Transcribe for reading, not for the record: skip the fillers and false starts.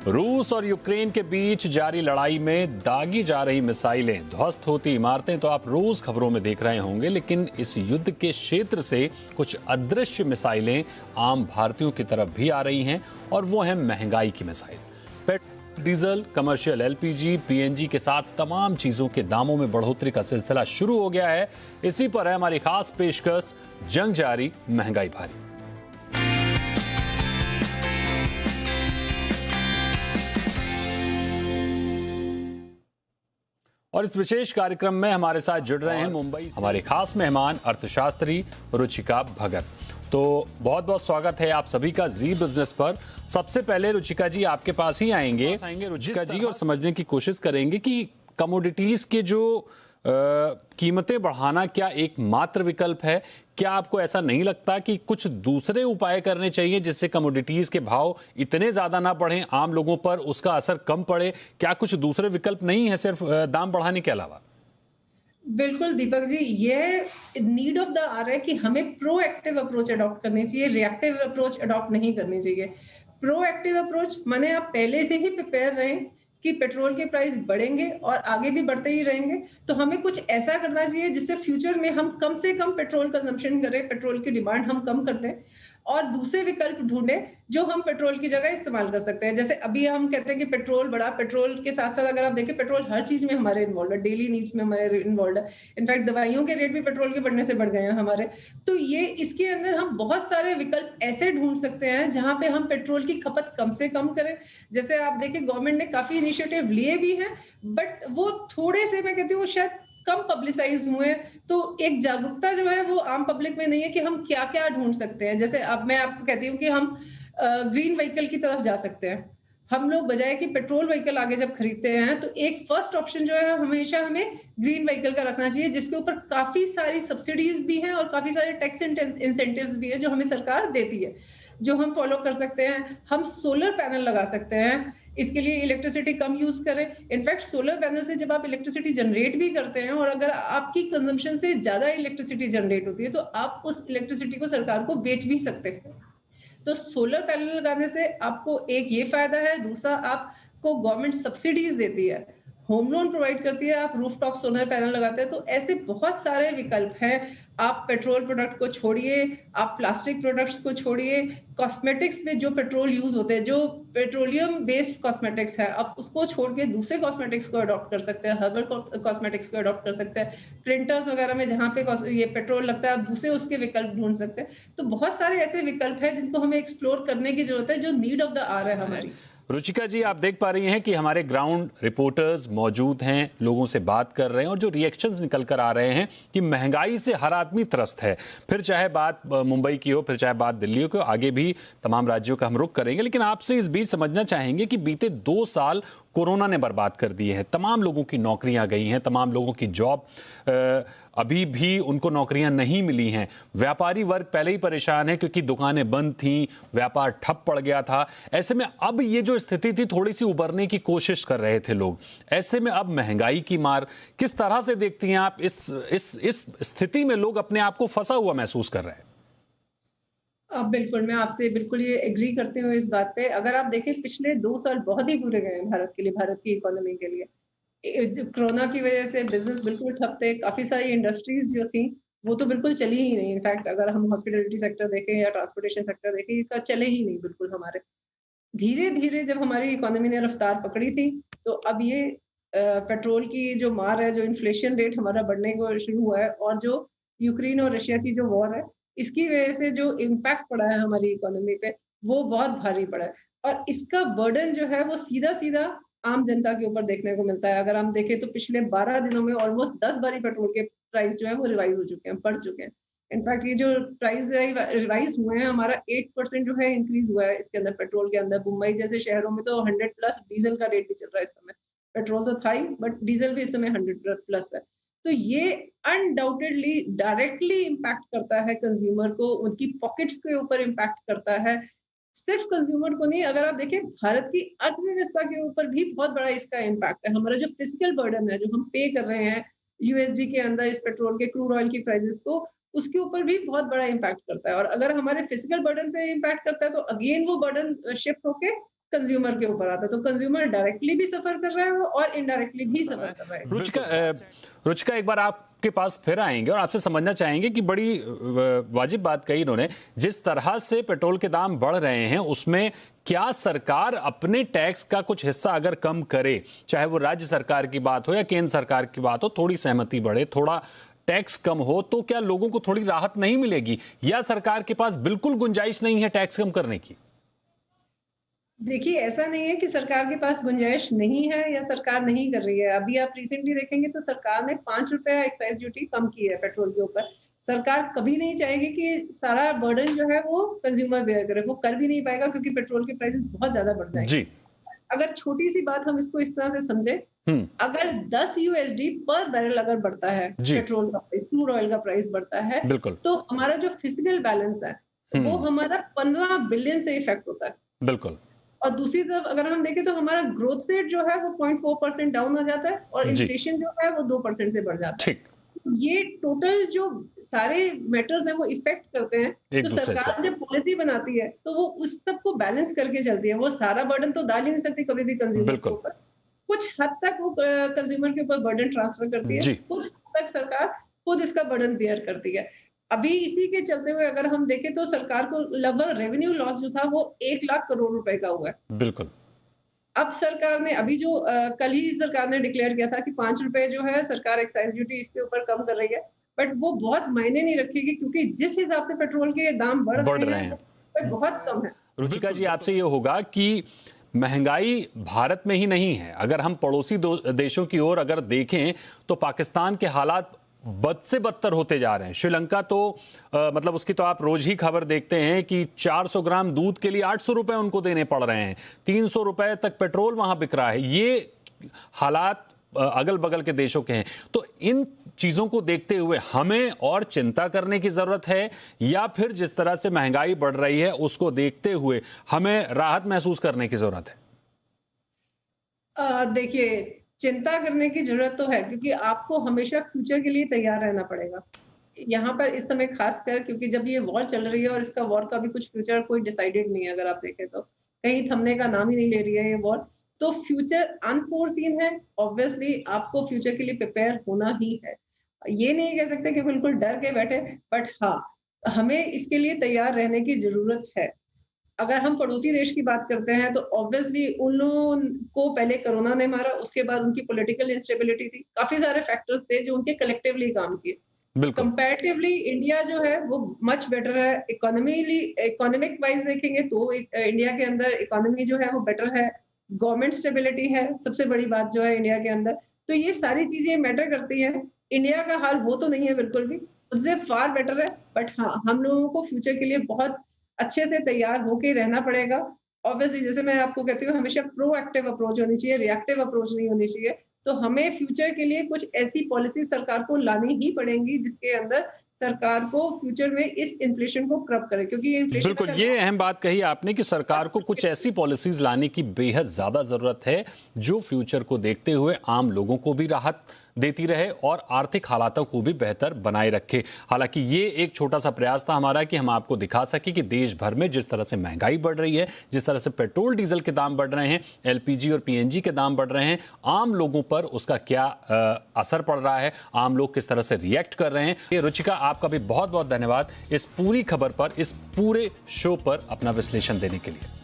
रूस और यूक्रेन के बीच जारी लड़ाई में दागी जा रही मिसाइलें, ध्वस्त होती इमारतें तो आप रोज खबरों में देख रहे होंगे, लेकिन इस युद्ध के क्षेत्र से कुछ अदृश्य मिसाइलें आम भारतीयों की तरफ भी आ रही हैं और वो है महंगाई की missile. Petrol, diesel, commercial LPG, PNG के साथ तमाम चीजों के दामों में बढ़ोतरी का सिलसिला शुरू हो गया है। इसी पर है हमारी खास पेशकश, जंग जारी, महंगाई भारी। और इस विशेष कार्यक्रम में हमारे साथ जुड़ रहे हैं मुंबई से हमारे खास मेहमान अर्थशास्त्री रुचिका भगत। तो बहुत बहुत स्वागत है आप सभी का जी बिजनेस पर। सबसे पहले रुचिका जी आपके पास ही आएंगे रुचिका जी, और समझने की कोशिश करेंगे कि कमोडिटीज के जो कीमतें बढ़ाना क्या एकमात्र विकल्प है? क्या आपको ऐसा नहीं लगता कि कुछ दूसरे उपाय करने चाहिए जिससे कमोडिटीज के भाव इतने ज्यादा ना बढ़ें, आम लोगों पर उसका असर कम पड़े? क्या कुछ दूसरे विकल्प नहीं है सिर्फ दाम बढ़ाने के अलावा? बिल्कुल दीपक जी, ये नीड ऑफ द आवर है कि हमें प्रोएक्टिव अप्रोच अडॉप्ट करनी चाहिए, रिएक्टिव अप्रोच अडॉप्ट नहीं करनी चाहिए। प्रोएक्टिव अप्रोच माने आप पहले से ही प्रिपेयर रहें कि पेट्रोल के प्राइस बढ़ेंगे और आगे भी बढ़ते ही रहेंगे, तो हमें कुछ ऐसा करना चाहिए जिससे फ्यूचर में हम कम से कम पेट्रोल कंजम्पशन करें, पेट्रोल की डिमांड हम कम कर दें और दूसरे विकल्प ढूंढें जो हम पेट्रोल की जगह इस्तेमाल कर सकते हैं। जैसे अभी हम कहते हैं कि पेट्रोल बढ़ा, पेट्रोल के साथ-साथ अगर आप देखें पेट्रोल हर चीज में हमारे इन्वॉल्व है, डेली नीड्स में हमारे इन्वॉल्व है। इनफैक्ट दवाइयों के रेट भी पेट्रोल के बढ़ने से बढ़ गए हैं हमारे। तो ये इसके अंदर हम बहुत सारे विकल्प ऐसे ढूंढ सकते हैं जहां पे हम पेट्रोल की खपत कम से कम करें। जैसे आप देखें गवर्नमेंट ने काफी इनिशिएटिव लिए भी हैं, बट वो थोड़े से मैं कहती हूँ शायद कम पब्लिसाइज हुए, तो एक जागरूकता जो है वो आम पब्लिक में नहीं है कि हम क्या-क्या ढूंढ सकते हैं। जैसे अब मैं आपको कहती हूँ कि हम ग्रीन व्हीकल की तरफ जा सकते हैं। हम लोग बजाय कि पेट्रोल व्हीकल आगे जब खरीदते हैं, तो एक फर्स्ट ऑप्शन जो है हमेशा हमें ग्रीन व्हीकल का रखना चाहिए, जिसके ऊपर काफ़ी सारी सब्सिडीज़ भी हैं और काफ़ी सारे टैक्स इंसेंटिव्स भी हैं, जो हमें सरकार देती है, जो हम फॉलो कर सकते हैं। हम सोलर पैनल लगा सकते हैं, इसके लिए इलेक्ट्रिसिटी कम यूज़ करें। इनफैक्ट सोलर पैनल से जब आप इलेक्ट्रिसिटी जनरेट भी करते हैं और अगर आपकी कंजम्पशन से ज़्यादा इलेक्ट्रिसिटी जनरेट होती है, तो आप उस इलेक्ट्रिसिटी को सरकार को बेच भी सकते हैं। तो सोलर पैनल लगाने से आपको एक ये फायदा है, दूसरा आपको गवर्नमेंट सब्सिडीज देती है, होम लोन प्रोवाइड करती है, आप रूफटॉप सोलर पैनल लगाते हैं। तो ऐसे बहुत सारे विकल्प हैं। आप पेट्रोल प्रोडक्ट को छोड़िए, आप प्लास्टिक प्रोडक्ट्स को छोड़िए, कॉस्मेटिक्स में जो पेट्रोल यूज होते हैं, जो पेट्रोलियम बेस्ड कॉस्मेटिक्स है, आप उसको छोड़ के दूसरे कॉस्मेटिक्स को अडॉप्ट कर सकते हैं, हर्बल कॉस्मेटिक्स को अडॉप्ट कर सकते हैं। प्रिंटर्स वगैरह में जहाँ पे ये पेट्रोल लगता है, आप दूसरे उसके विकल्प ढूंढ सकते हैं। तो बहुत सारे ऐसे विकल्प हैं जिनको हमें एक्सप्लोर करने की जरूरत है, जो नीड ऑफ द आवर है हमारी। रुचिका जी, आप देख पा रही हैं कि हमारे ग्राउंड रिपोर्टर्स मौजूद हैं, लोगों से बात कर रहे हैं और जो रिएक्शंस निकल कर आ रहे हैं कि महंगाई से हर आदमी त्रस्त है। फिर चाहे बात मुंबई की हो, फिर चाहे बात दिल्ली हो, आगे भी तमाम राज्यों का हम रुख करेंगे, लेकिन आपसे इस बीच समझना चाहेंगे कि बीते 2 साल कोरोना ने बर्बाद कर दिए हैं। तमाम लोगों की नौकरियां गई हैं, तमाम लोगों की जॉब अभी भी उनको नौकरियां नहीं मिली हैं। व्यापारी वर्ग पहले ही परेशान है क्योंकि दुकानें बंद थीं, व्यापार ठप पड़ गया था। ऐसे में अब ये जो स्थिति थी, थोड़ी सी उबरने की कोशिश कर रहे थे लोग। ऐसे में अब महंगाई की मार किस तरह से देखती हैं आप? इस स्थिति में लोग अपने आप को फंसा हुआ महसूस कर रहे हैं। बिल्कुल, मैं आपसे बिल्कुल ये एग्री करती हूँ इस बात पे। अगर आप देखें पिछले 2 साल बहुत ही बुरे गए हैं भारत के लिए, भारत की इकोनॉमी के लिए। जो कोरोना की वजह से बिज़नेस बिल्कुल ठप थे, काफ़ी सारी इंडस्ट्रीज़ जो थी, वो तो बिल्कुल चली ही नहीं। इनफैक्ट अगर हम हॉस्पिटैलिटी सेक्टर देखें या ट्रांसपोर्टेशन सेक्टर देखें, ये चले ही नहीं बिल्कुल हमारे। धीरे-धीरे जब हमारी इकोनॉमी ने रफ्तार पकड़ी थी, तो अब ये पेट्रोल की जो मार है, जो इन्फ्लेशन रेट हमारा बढ़ने को शुरू हुआ है और जो यूक्रेन और रशिया की जो वॉर है, इसकी वजह से जो इम्पैक्ट पड़ा है हमारी इकोनॉमी पे, वो बहुत भारी पड़ा है। और इसका बर्डन जो है वो सीधा-सीधा आम जनता के ऊपर देखने को मिलता है। अगर हम देखें तो पिछले 12 दिनों में ऑलमोस्ट 10 बारी पेट्रोल के प्राइस जो है वो रिवाइज़ हो चुके हैं, बढ़ चुके हैं। इनफैक्ट ये जो प्राइस रिवाइज़ हुए हैं, हमारा 8% जो है इंक्रीज़ हुआ है इसके अंदर, पेट्रोल के अंदर। मुंबई जैसे शहरों में तो 100 प्लस डीज़ल का रेट भी चल रहा है इस समय। पेट्रोल तो था ही, बट डीज़ल भी इस समय 100 प्लस है। तो ये अनडाउटेडली डायरेक्टली इम्पैक्ट करता है कंज्यूमर को, उनकी पॉकेट्स के ऊपर इम्पैक्ट करता है। सिर्फ कंज्यूमर को नहीं, अगर आप देखें भारत की अर्थव्यवस्था के ऊपर भी बहुत बड़ा इसका इम्पैक्ट है। हमारा जो फिजिकल बर्डन है, जो हम पे कर रहे हैं यूएसडी के अंदर इस पेट्रोल के, क्रूड ऑयल की प्राइसेस को, उसके ऊपर भी बहुत बड़ा इम्पैक्ट करता है। और अगर हमारे फिजिकल बर्डन पे इम्पैक्ट करता है, तो अगेन वो बर्डन शिफ्ट होके कंज्यूमर के ऊपर आता है। तो कंज्यूमर डायरेक्टली भी सफर कर रहा है और इनडायरेक्टली भी सफर कर रहा है। रुचिका एक बार आपके पास फिर आएंगे और आपसे समझना चाहेंगे कि बड़ी वाजिब बात कही इन्होंने, जिस तरह से पेट्रोल के दाम बढ़ रहे हैं उसमें क्या सरकार अपने टैक्स का कुछ हिस्सा अगर कम करे, चाहे वो राज्य सरकार की बात हो या केंद्र सरकार की बात हो, थोड़ी सहमति बढ़े, थोड़ा टैक्स कम हो, तो क्या लोगों को थोड़ी राहत नहीं मिलेगी, या सरकार के पास बिल्कुल गुंजाइश नहीं है टैक्स कम करने की? देखिए, ऐसा नहीं है कि सरकार के पास गुंजाइश नहीं है या सरकार नहीं कर रही है। अभी आप रिसेंटली देखेंगे तो सरकार ने 5 रुपया एक्साइज ड्यूटी कम की है पेट्रोल के ऊपर। सरकार कभी नहीं चाहेगी कि सारा बर्डन जो है वो कंज्यूमर बेयर करे, वो कर भी नहीं पाएगा क्योंकि पेट्रोल के प्राइसेस बहुत ज्यादा बढ़ जाएंगे। जी। अगर छोटी सी बात हम इसको इस तरह से समझे, अगर 10 USD पर बैरल अगर बढ़ता है पेट्रोल का प्राइस, क्रूड ऑयल का प्राइस बढ़ता है, तो हमारा जो फिजिकल बैलेंस है वो हमारा 15 बिलियन से इफेक्ट होता है। बिल्कुल। और दूसरी तरफ अगर हम देखें तो हमारा ग्रोथ रेट जो है वो 0.4% डाउन हो जाता है और इन्फ्लेशन जो है वो 2% से बढ़ जाता है। ये टोटल जो सारे मैटर्स हैं वो इफेक्ट करते हैं। तो सरकार जब पॉलिसी बनाती है तो वो उस सब को बैलेंस करके चलती है। वो सारा बर्डन तो डाल ही नहीं सकती कभी भी कंज्यूमर के ऊपर। कुछ हद तक वो कंज्यूमर के ऊपर बर्डन ट्रांसफर करती है, कुछ हद तक सरकार खुद इसका बर्डन बेयर करती है। अभी इसी के चलते हुए अगर हम देखें तो सरकार को लगभग रेवेन्यू लॉस जो था वो 1 लाख करोड़ रुपए का हुआ है। बिल्कुल। अब सरकार ने अभी जो कल ही सरकार ने डिक्लेयर किया था कि 5 रुपए जो है सरकार एक्साइज ड्यूटी इसके ऊपर कम कर रही है, बट वो बहुत मायने नहीं रखेगी क्योंकि जिस हिसाब से पेट्रोल के दाम बढ़ रहे हैं वो बहुत कम है। रुचिका जी, आपसे ये होगा कि महंगाई भारत में ही नहीं है, अगर हम पड़ोसी देशों की ओर अगर देखें तो पाकिस्तान के हालात बद से बदतर होते जा रहे हैं। श्रीलंका तो मतलब उसकी तो आप रोज ही खबर देखते हैं कि 400 ग्राम दूध के लिए 800 रुपए उनको देने पड़ रहे हैं, 300 रुपए तक पेट्रोल वहां बिक रहा है। ये हालात अगल बगल के देशों के हैं। तो इन चीजों को देखते हुए हमें और चिंता करने की जरूरत है, या फिर जिस तरह से महंगाई बढ़ रही है उसको देखते हुए हमें राहत महसूस करने की जरूरत है? देखिए, चिंता करने की जरूरत तो है क्योंकि आपको हमेशा फ्यूचर के लिए तैयार रहना पड़ेगा। यहाँ पर इस समय खासकर क्योंकि जब ये वॉर चल रही है और इसका वॉर का भी कुछ फ्यूचर कोई डिसाइडेड नहीं है, अगर आप देखें तो कहीं थमने का नाम ही नहीं ले रही है ये वॉर। तो फ्यूचर अनफोर्सीन है, ऑब्वियसली आपको फ्यूचर के लिए प्रिपेयर होना ही है। ये नहीं कह सकते कि बिल्कुल डर के बैठे, बट हाँ, हमें इसके लिए तैयार रहने की जरूरत है। अगर हम पड़ोसी देश की बात करते हैं तो ऑब्वियसली उन लोगों को पहले कोरोना ने मारा, उसके बाद उनकी पॉलिटिकल इंस्टेबिलिटी थी, काफी सारे फैक्टर्स थे जो उनके कलेक्टिवली काम किए। कंपैरेटिवली इंडिया जो है वो मच बेटर है। इकोनॉमिक वाइज देखेंगे तो इंडिया के अंदर इकोनॉमी जो है वो बेटर है, गवर्नमेंट स्टेबिलिटी है, सबसे बड़ी बात जो है इंडिया के अंदर। तो ये सारी चीजें मैटर करती हैं। इंडिया का हाल वो तो नहीं है बिल्कुल भी, उससे फार बेटर है, बट हाँ, हम लोगों को फ्यूचर के लिए बहुत अच्छे से तैयार होके रहना पड़ेगा। ऑब्वियसली जैसे मैं आपको कहती हूँ हमेशा प्रोएक्टिव अप्रोच होनी चाहिए, रिएक्टिव अप्रोच नहीं होनी चाहिए। तो हमें फ्यूचर के लिए कुछ ऐसी पॉलिसी सरकार को लानी ही पड़ेंगी जिसके अंदर सरकार को फ्यूचर में इस इन्फ्लेशन को कर्ब करे, क्योंकि इन्फ्लेशन बिल्कुल ये अहम बात कही आपने कि सरकार को कुछ ऐसी पॉलिसीज लाने की बेहद ज्यादा जरूरत है जो फ्यूचर को देखते हुए आम लोगों को भी राहत देती रहे और आर्थिक हालातों को भी बेहतर बनाए रखे। हालांकि ये एक छोटा सा प्रयास था हमारा कि हम आपको दिखा सके कि देश भर में जिस तरह से महंगाई बढ़ रही है, जिस तरह से पेट्रोल डीजल के दाम बढ़ रहे हैं, एलपीजी और पीएनजी के दाम बढ़ रहे हैं, आम लोगों पर उसका क्या असर पड़ रहा है, आम लोग किस तरह से रिएक्ट कर रहे हैं। ये रुचिका, आपका भी बहुत बहुत धन्यवाद इस पूरी खबर पर, इस पूरे शो पर अपना विश्लेषण देने के लिए।